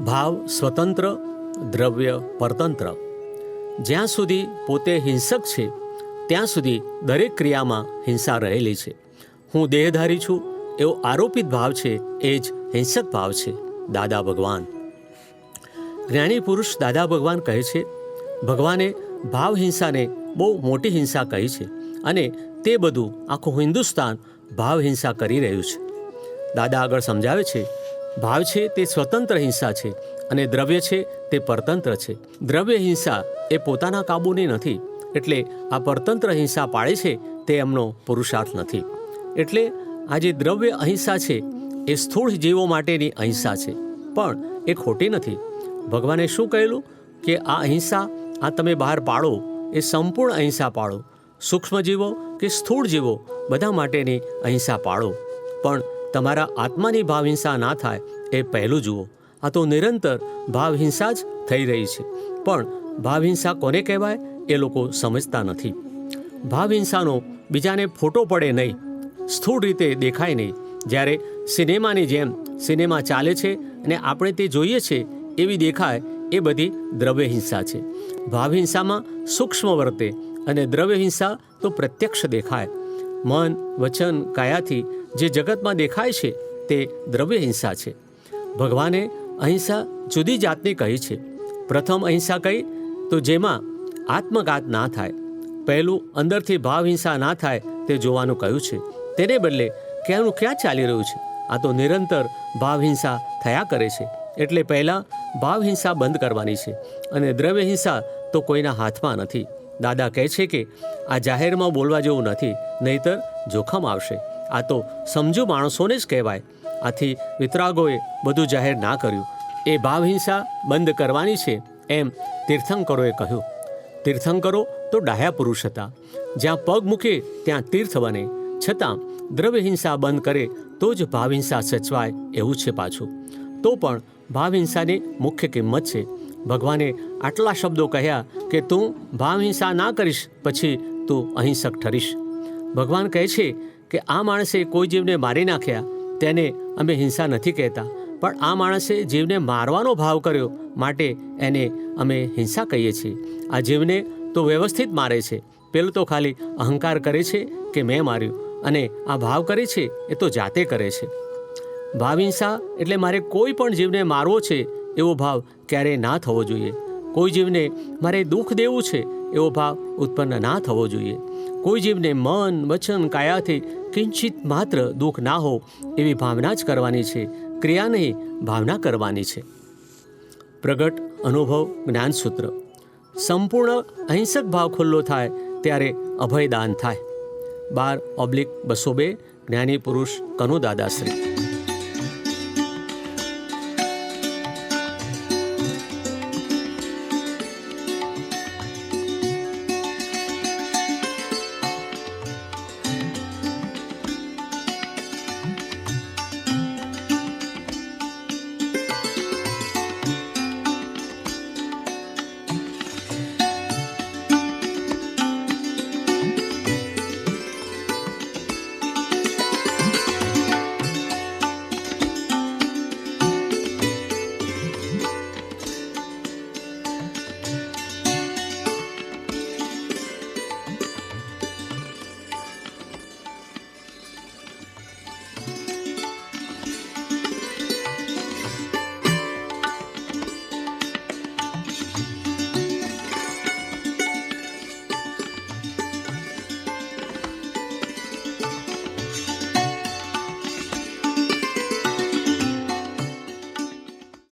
ભાવ સ્વતંત્ર, દ્રવ્ય પરતંત્ર. જ્યાં સુધી પોતે હિંસક છે ત્યાં સુધી દરેક ક્રિયામાં હિંસા રહેલી છે. હું દેહધારી છું એવો આરોપિત ભાવ છે એ જ હિંસક ભાવ છે. દાદા ભગવાન. જ્ઞાની પુરુષ દાદા ભગવાન કહે છે, ભગવાને ભાવ હિંસાને બહુ મોટી હિંસા કહી છે અને તે બધું આખું હિન્દુસ્તાન ભાવ હિંસા કરી રહ્યું છે. દાદા આગળ સમજાવે છે, ભાવ છે તે સ્વતંત્ર હિંસા છે અને દ્રવ્ય છે તે પરતંત્ર છે. દ્રવ્ય હિંસા એ પોતાના કાબૂની નથી, એટલે આ પરતંત્ર હિંસા પાળે છે તે એમનો પુરુષાર્થ નથી. એટલે આ જે દ્રવ્ય અહિંસા છે એ સ્થૂળ જીવો માટેની અહિંસા છે, પણ એ ખોટી નથી. ભગવાને શું કહેલું કે આ અહિંસા આ તમે બહાર પાડો એ સંપૂર્ણ અહિંસા પાળો. સૂક્ષ્મ જીવો કે સ્થૂળ જીવો બધા માટેની અહિંસા પાળો, પણ તમારા આત્માની ભાવહિંસા ના થાય એ પહેલું જુઓ. આ તો નિરંતર ભાવહિંસા જ થઈ રહી છે, પણ ભાવહિંસા કોને કહેવાય એ લોકો સમજતા નથી. ભાવહિંસાનો બીજાને ફોટો પડે નહીં, સ્થૂળ રીતે દેખાય નહીં. જ્યારે સિનેમાની જેમ સિનેમા ચાલે છે અને આપણે તે જોઈએ છે એવી દેખાય, એ બધી દ્રવ્યહિંસા છે. ભાવહિંસામાં સૂક્ષ્મ વર્તે અને દ્રવ્યહિંસા તો પ્રત્યક્ષ દેખાય. મન, વચન, કાયાથી જે જગતમાં દેખાય છે તે દ્રવ્યહિંસા છે. ભગવાને અહિંસા જુદી જાતની કહી છે. પ્રથમ અહિંસા કહી તો જેમાં આત્મઘાત ના થાય, પહેલું અંદરથી ભાવહિંસા ના થાય તે જોવાનું કહ્યું છે. તેને બદલે ક્યાંનું ક્યાં ચાલી રહ્યું છે, આ તો નિરંતર ભાવહિંસા થયા કરે છે. એટલે પહેલાં ભાવહિંસા બંધ કરવાની છે અને દ્રવ્યહિંસા તો કોઈના હાથમાં નથી. દાદા કહે છે કે આ જાહેરમાં બોલવા જેવું નથી, નહીતર જોખમ આવશે. આ તો સમજુ માણસોને જ કહેવાય. આથી વિતરાગોએ બધું જાહેર ના કર્યું. એ ભાવહિંસા બંધ કરવાની છે એમ તીર્થંકરોએ કહ્યું. તીર્થંકરો તો ડાહ્યા પુરુષ હતા. જ્યાં પગ મૂકે ત્યાં તીર્થ બને. છતાં દ્રવ્યહિંસા બંધ કરે તો જ ભાવહિંસા સચવાય એવું છે પાછું. તો પણ ભાવહિંસાની મુખ્ય કિંમત છે. ભગવાને આટલા શબ્દો કહ્યા કે તું ભાવહિંસા ના કરીશ પછી તું અહિંસક ઠરીશ. ભગવાન કહે છે કે આ માણસે કોઈ જીવને મારી નાખ્યા તેને અમે હિંસા નથી કહેતા, પણ આ માણસે જીવને મારવાનો ભાવ કર્યો માટે એને અમે હિંસા કહીએ છીએ. આ જીવને તો વ્યવસ્થિત મારે છે, પેલું તો ખાલી અહંકાર કરે છે કે મેં માર્યું, અને આ ભાવ કરે છે એ તો જાતે કરે છે. ભાવહિંસા એટલે મારે કોઈ પણ જીવને મારવો છે એવો ભાવ ક્યારેય ના થવો જોઈએ. કોઈ જીવને મારે દુઃખ દેવું છે એવો ભાવ ઉત્પન્ન ના થવો જોઈએ. કોઈ જીવને મન, વચન, કાયાથી કિંચિત માત્ર દુઃખ ના હો એવી ભાવના જ કરવાની છે, ક્રિયા નહીં ભાવના કરવાની છે. પ્રગટ અનુભવ જ્ઞાનસૂત્ર. સંપૂર્ણ અહિંસક ભાવ ખુલ્લો થાય ત્યારે અભયદાન થાય. 12/202 જ્ઞાની પુરુષ કનુ દાદાશ્રી.